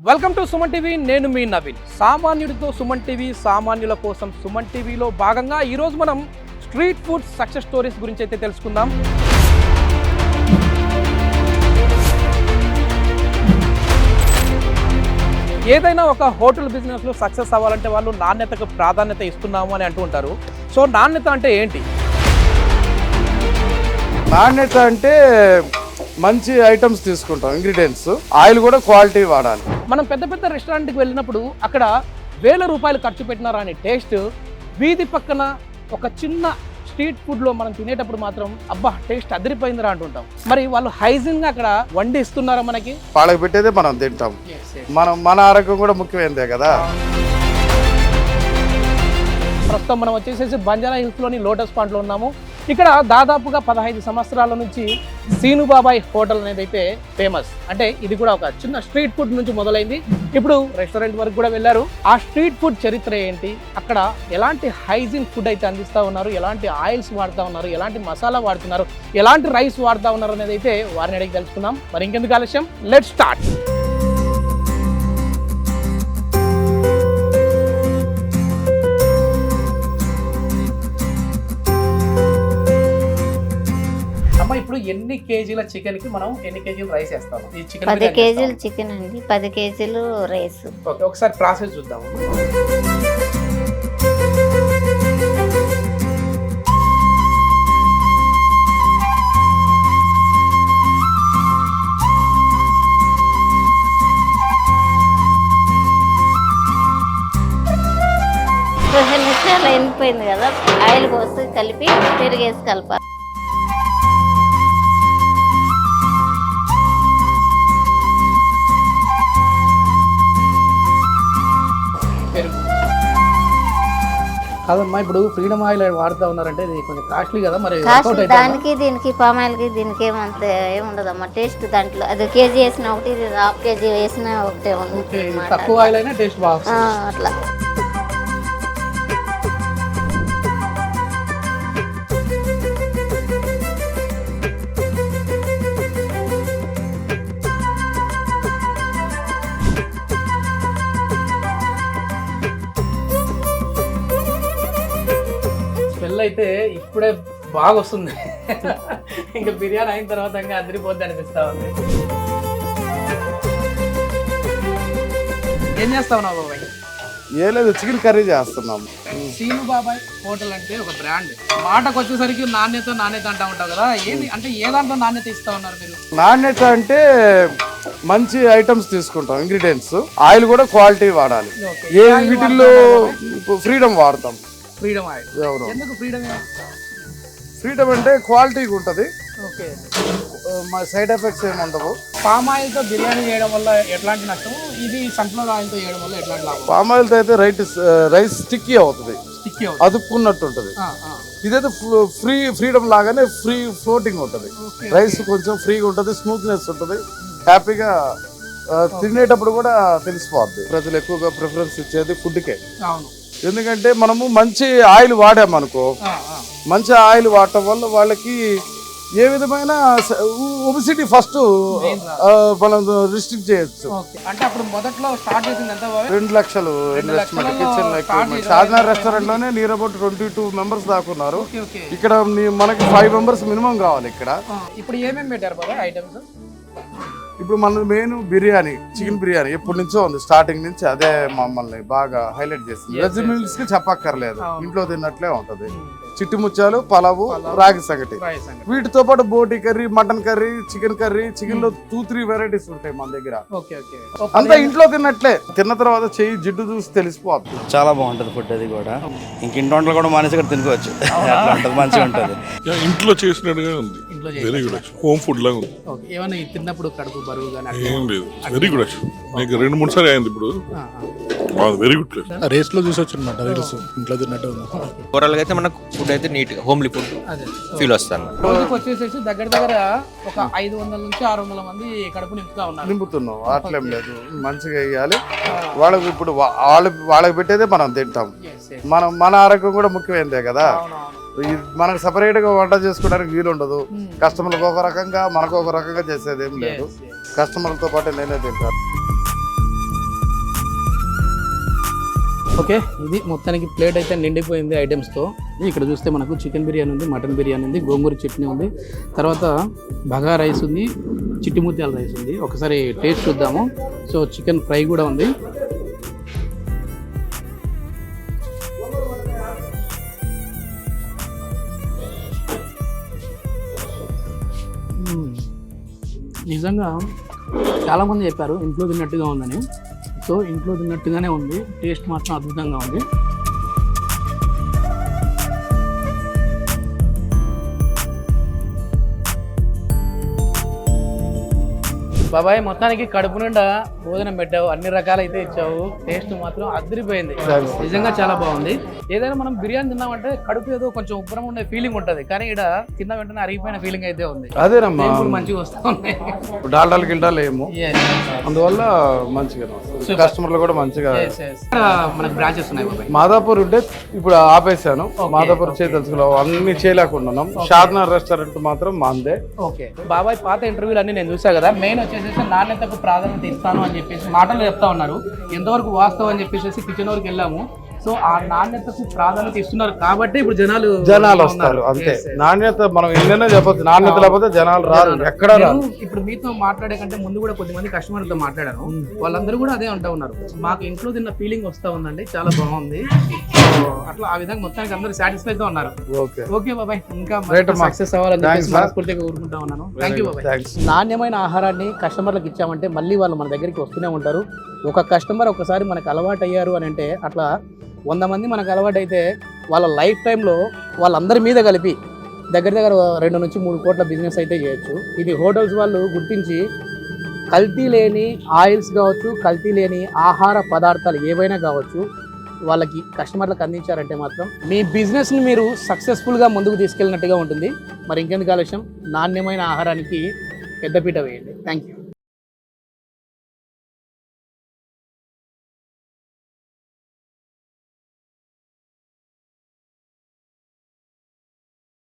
Welcome to Suman TV. నేను మీ Naveen. సామాన్యుడితో Suman TV, సామాన్యుల కోసం సుమన్ టీవీలో భాగంగా ఈరోజు మనం స్ట్రీట్ ఫుడ్ సక్సెస్ స్టోరీస్ గురించి అయితే తెలుసుకుందాం. ఏదైనా ఒక హోటల్ బిజినెస్లో సక్సెస్ అవ్వాలంటే వాళ్ళు నాణ్యతకు ప్రాధాన్యత ఇస్తున్నాము అని అంటూ ఉంటారు. సో నాణ్యత అంటే ఏంటి? నాణ్యత అంటే మంచి ఐటమ్స్ తీసుకుంటాం, ఇంగ్రీడియంట్స్, ఆయిల్ కూడా క్వాలిటీ వాడాలి. మనం పెద్ద పెద్ద రెస్టారెంట్కి వెళ్ళినప్పుడు అక్కడ వేల రూపాయలు ఖర్చు పెట్టినారా అని టేస్ట్ వీధి పక్కన ఒక చిన్న స్ట్రీట్ ఫుడ్లో మనం తినేటప్పుడు మాత్రం అబ్బా టేస్ట్ అదిరిపోయిందిరా అంటుంటాం. మరి వాళ్ళు హైజీన్గా అక్కడ వండి ఇస్తున్నారా మనకి? వాళ్ళకి పెట్టేదే మనం తింటాం. మన ఆరోగ్యం కూడా ముఖ్యమైనదే కదా. ప్రస్తుతం మనం వచ్చేసేసి బంజారా హిల్స్లోని లోటస్ పాండ్లో ఉన్నాము. ఇక్కడ దాదాపుగా 15 సంవత్సరాల నుంచి సీనుబాబాయ్ హోటల్ అనేది అయితే ఫేమస్. అంటే ఇది కూడా ఒక చిన్న స్ట్రీట్ ఫుడ్ నుంచి మొదలైంది. ఇప్పుడు రెస్టారెంట్ వరకు కూడా వెళ్ళారు. ఆ స్ట్రీట్ ఫుడ్ చరిత్ర ఏంటి, అక్కడ ఎలాంటి హైజీన్ ఫుడ్ అయితే అందిస్తూ ఉన్నారు, ఎలాంటి ఆయిల్స్ వాడుతూ ఉన్నారు, ఎలాంటి మసాలా వాడుతున్నారు, ఎలాంటి రైస్ వాడుతూ ఉన్నారు అనేది అయితే వారిని అడిగి తెలుసుకుందాం. మరి ఇంకెందుకు ఆలస్యం, లెట్స్ స్టార్ట్. ఇప్పుడు ఎన్ని కేజీల చికెన్ కి మనం ఎన్ని కేజీలు రైస్ వేస్తాము? ఈ చికెన్ 10 కేజీలు చికెన్ అండి, 10 కేజీలు రైస్. ఓకే, ఒకసారి ప్రాసెస్ చూద్దాము. నిమిషాలు ఎండిపోయింది కదా, ఆయిల్ పోసి కలిపి పెరిగేసి కలపాలి. కాదమ్మా, ఇప్పుడు ఫ్రీడమ్ ఆయిల్ వాడుతూ ఉన్నారంటే ఇది కొంచెం కాస్ట్లీ కదా, మరి దానికి దీనికి పామ్ ఆయిల్కి దీనికి ఏమంత ఏముండదమ్మా టేస్ట్. దాంట్లో అది కేజీ వేసిన ఒకటి, ఇది హాఫ్ కేజీ వేసిన ఒకటే ఉంటుంది. తక్కువ ఆయిల్ అయినా టేస్ట్ బాగా అట్లా. అయితే ఇప్పుడే బాగా వస్తుంది. ఇంకా బిర్యానీ అయిన తర్వాత ఇంకా అదిరిపోద్ది అనిపిస్తా ఉంది. ఏం చేస్తావు నా బాబాయ్? ఏ లేదు, చికెన్ కర్రీ చేస్తున్నాం. సీనుబాబాయ్ హోటల్ అంటే ఒక బ్రాండ్. మాటకు వచ్చేసరికి నాణ్యత అంటా ఉంటావు కదా, ఏది అంటే ఏ దాంట్లో నాణ్యత ఇస్తా ఉన్నారు మీరు? నాణ్యత అంటే మంచి ఐటమ్స్ తీసుకుంటాం, ఇంగ్రీడియంట్స్, ఆయిల్ కూడా క్వాలిటీ వాడాలి. ఏ వీటిల్లో ఫ్రీడమ్ వాడతాం. Freedom oil. ఎందుకు ఫ్రీడమ్? ఫ్రీడమ్ అంటే క్వాలిటీగా ఉంటుంది. ఓకే, సైడ్ ఎఫెక్ట్స్ ఏమి ఉండవు. పామ్ ఆయిల్తో బిర్యానీ చేయడం వల్ల ఎట్లాంటి నష్టం, ఇది సన్ఫ్లవర్ ఆయిల్తో చేయడం వల్ల ఎట్లాంటి లాభం? పామ్ ఆయిల్తో అయితే రైస్ స్టిక్కీ అవుతుంది, అదుపుకున్నట్టు ఉంటుంది. ఇదైతే ఫ్రీడమ్ లాగానే ఫ్లోటింగ్ ఉంటుంది. రైస్ కొంచెం ఫ్రీగా ఉంటుంది, స్మూత్నెస్ ఉంటుంది, హ్యాపీగా తినేటప్పుడు కూడా తెలిసిపోద్ది. ప్రజలు ఎక్కువగా ప్రిఫరెన్స్ ఇచ్చేది ఫుడ్కే. ఎందుకంటే మనము మంచి ఆయిల్ వాడామనుకో, మంచి ఆయిల్ వాడటం వల్ల వాళ్ళకి ఏ విధమైన ఒబిసిటీ ఫస్ట్ మనం రిస్ట్రిక్ట్ చేయొచ్చు. అంటే అప్పుడు మొదట్లో స్టార్ట్ చేసింది ఎంత? 2 లక్షలు investment, kitchen equipment. Shadnagar restaurant లోనే నియర్ అబౌట్ 22 మెంబర్స్ దాకా ఉన్నారు. ఇక్కడ మనకి 5 మెంబర్స్ మినిమం కావాలి ఇక్కడ. ఇప్పుడు ఏమేమి పెట్టారు బాబా ఐటమ్స్? ఇప్పుడు మన మెయిన్ బిర్యానీ, చికెన్ బిర్యానీ ఎప్పటి నుంచో ఉంది, స్టార్టింగ్ నుంచి అదే మమ్మల్ని బాగా హైలైట్ చేసింది. వెజ్ మీల్స్ కి చెప్పక్కర్లేదు, ఇంట్లో తిన్నట్లే ఉంటది. చిట్టి ముత్యాలు, పలావు, రాగి సంగటి, వీటితో పాటు బోటి కర్రీ, మటన్ కర్రీ, చికెన్ లో 2-3 వెరైటీస్ ఉంటాయి మన దగ్గర. అంతా ఇంట్లో తిన్నట్లే. తిన్న తర్వాత చెయ్యి జిడ్డు చూసి తెలిసిపోతుంది. చాలా బాగుంటది ఫుడ్. అది కూడా ఇంక ఇంటి వంటలు కూడా మానేసి ఇక్కడ తినుకోవచ్చు. అట్లా ఉంటుంది, మంచిగా ఉంటుంది. ఇంట్లో చేసినట్టుగా ఉంది, వెరీ గుడ్. హోమ్ ఫుడ్ లాగా ఉంది. ఏమన్నా తిన్నప్పుడు కడుపు బరువు గానీ ఏం లేదు, వెరీ గుడ్. నీకు 2-3 సార్లు అయింది ఇప్పుడు. Very good place. రేస్ లో చూసి వచ్చినమాట, రీల్స్ ఇంట్లో తిన్నట్టు ఉంది. ఓవరాల్ గా అయితే మనకు ఫుడ్ అయితే నీట్ గా హోమ్లీ ఫుడ్ ఫీల్ వస్తాను. రోజుకి వచ్చేసేసి దగ్గర ఒక 500 నుంచి 600 మంది కడుపు నింపుతా ఉన్నారు. నింపుతున్నాం, అట్లేం లేదు. మంచిగా వేయాలి వాళ్ళకి. ఇప్పుడు వాళ్ళకి పెట్టేదే మనం తింటాం. మన ఆరోగ్యం కూడా ముఖ్యమైనదే కదా. మనకు సపరేట్ గా వంట చేసుకోవడానికి వీలు ఉండదు. కస్టమర్లకు ఒక రకంగా, మనకు ఒక రకంగా చేసేది ఏం లేదు. కస్టమర్లతో పాటు నేనే తింటాను. ఓకే, ఇది మొత్తానికి ప్లేట్ అయితే నిండిపోయింది ఐటమ్స్తో. ఇక్కడ చూస్తే మనకు చికెన్ బిర్యానీ ఉంది, మటన్ బిర్యానీ ఉంది, గోంగూర చట్నీ ఉంది, తర్వాత బగా రైస్ ఉంది, చిట్టి ముత్యాల రైస్ ఉంది. ఒకసారి టేస్ట్ చూద్దాము. సో చికెన్ ఫ్రై కూడా ఉంది. నిజంగా చాలామంది చెప్పారు ఇంట్లో తిన్నట్టుగా ఉందని. సో ఇంట్లో తిన్నట్టుగానే ఉంది, టేస్ట్ మాత్రం అద్భుతంగా ఉంది. బాబాయ్ మొత్తానికి కడుపు నిండా భోజనం పెట్టావు, అన్ని రకాలు అయితే ఇచ్చావు, టేస్ట్ మాత్రం అదిరిపోయింది, నిజంగా చాలా బాగుంది. ఏదైనా మనం బిర్యానీ తిన్నామంటే కడుపు ఏదో కొంచెం ఉబ్బరం ఉండే ఫీలింగ్ ఉంటుంది, కానీ ఇక్కడ తిన్న వెంటనే అరిగిపోయిన ఫీలింగ్ అయితే ఉంది. అదేనమ్మా, మంచిగా వస్తా ఉన్నాయి, డాల్డాలు గిల్డాలు ఏమో, అందువల్ల మంచిగా కస్టమర్లు కూడా మంచిగా. మనకు బ్రాంచెస్ ఉన్నాయి బాబాయ్. మాదాపూర్ ఉంటే ఇప్పుడు ఆపేసాను, మాదాపూర్ తెలుసుకోవాలి అన్ని చేయలేకున్నాం. షార్నార్ రెస్టారెంట్ మాత్రం మాందే. ఓకే బాబాయ్, పాత ఇంటర్వ్యూలు అన్ని నేను చూసా కదా, మెయిన్ వచ్చేసి నాణ్యతకు ప్రాధాన్యత ఇస్తాను అని చెప్పేసి మాటలు చెప్తా ఉన్నారు. ఎంతవరకు వాస్తవం అని చెప్పేసి కిచెన్ వరకు వెళ్ళాము. సో ఆ నాణ్యతకు ప్రాధాన్యత ఇస్తున్నారు కాబట్టి ఇప్పుడు జనాలు వస్తారు అంతే. నాణ్యత మనం ఎన్నైనా చెప్పచ్చు, నాణ్యత లేకపోతే జనాలు రారు, ఎక్కడ రారు. ఇప్పుడు మీతో మాట్లాడే కంటే ముందు కూడా కొద్దిమంది కస్టమర్లతో మాట్లాడాను, వాళ్ళందరూ కూడా అదే అంటా ఉన్నారు, మాకు ఇంట్లో తిన్న ఫీలింగ్ వస్తా ఉందండి, చాలా బాగుంది. అట్లా ఆ విధంగా మొత్తానికి అందరూ సాటిస్ఫై తో ఉన్నారు. ఓకే బాబాయ్, ఇంకా సక్సెస్ అవ్వాలని చెప్పేసి మనస్ఫూర్తిగా కోరుకుంటా ఉన్నాను. థ్యాంక్ యూ బాబాయ్. నాణ్యమైన ఆహారాన్ని కస్టమర్లకు ఇచ్చామంటే మళ్ళీ వాళ్ళు మన దగ్గరికి వస్తూనే ఉంటారు. ఒక కస్టమర్ ఒకసారి మనకు అలవాటు అయ్యారు అని అంటే అట్లా 100 మంది మనకు అలవాటు అయితే వాళ్ళ లైఫ్ టైంలో వాళ్ళందరి మీద కలిపి దగ్గర 2 నుంచి 3 కోట్ల బిజినెస్ అయితే చేయొచ్చు. ఇది హోటల్స్ వాళ్ళు గుర్తించి కల్తీ లేని ఆయిల్స్ కావచ్చు, కల్తీ లేని ఆహార పదార్థాలు ఏవైనా కావచ్చు, వాళ్ళకి కస్టమర్లకు అందించారంటే మాత్రం మీ బిజినెస్ని మీరు సక్సెస్ఫుల్గా ముందుకు తీసుకెళ్ళినట్టుగా ఉంటుంది. మరి ఇంకెందుకు ఆలస్యం, నాణ్యమైన ఆహారానికి పెద్దపీట వేయండి. Thank you.